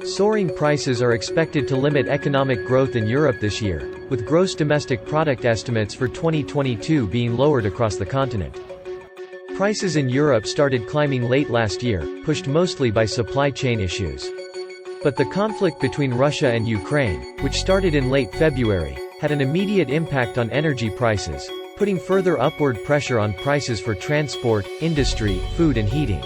Soaring prices are expected to limit economic growth in Europe this year, with gross domestic product estimates for 2022 being lowered across the continent. Prices in Europe started climbing late last year, pushed mostly by supply chain issues. But the conflict between Russia and Ukraine, which started in late February, had an immediate impact on energy prices, putting further upward pressure on prices for transport, industry, food and heating.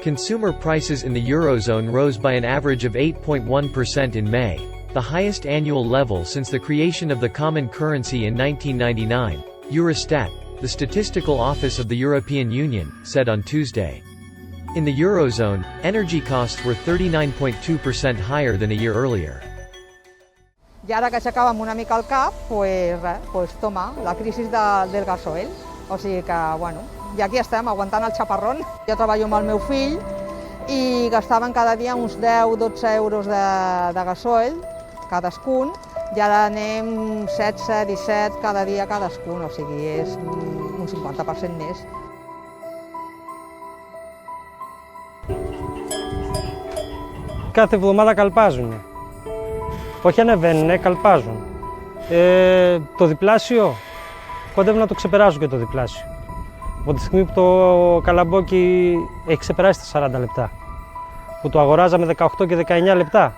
Consumer prices in the Eurozone rose by an average of 8.1% in May, the highest annual level since the creation of the common currency in 1999, Eurostat, the statistical office of the European Union, said on Tuesday. In the Eurozone, energy costs were 39.2% higher than a year earlier. I ara que s'acaba una mica el cap, pues toma, la crisi del gasoil. O sigui que, bueno, i aquí estem, aguantant el xaparrón. Jo treballo amb el meu fill i gastaven cada dia uns 10-12 euros de gasoil, cadascun, i ara anem 16-17 cada dia cadascun, o sigui, és un 50% més. Κάθε εβδομάδα καλπάζουν. Όχι ανεβαίνουνε, καλπάζουν. Το διπλάσιο, κοντεύουν να το ξεπεράσουν και το διπλάσιο. Από τη στιγμή που το καλαμπόκι έχει ξεπεράσει τα 40 λεπτά, που το αγοράζαμε 18 και 19 λεπτά.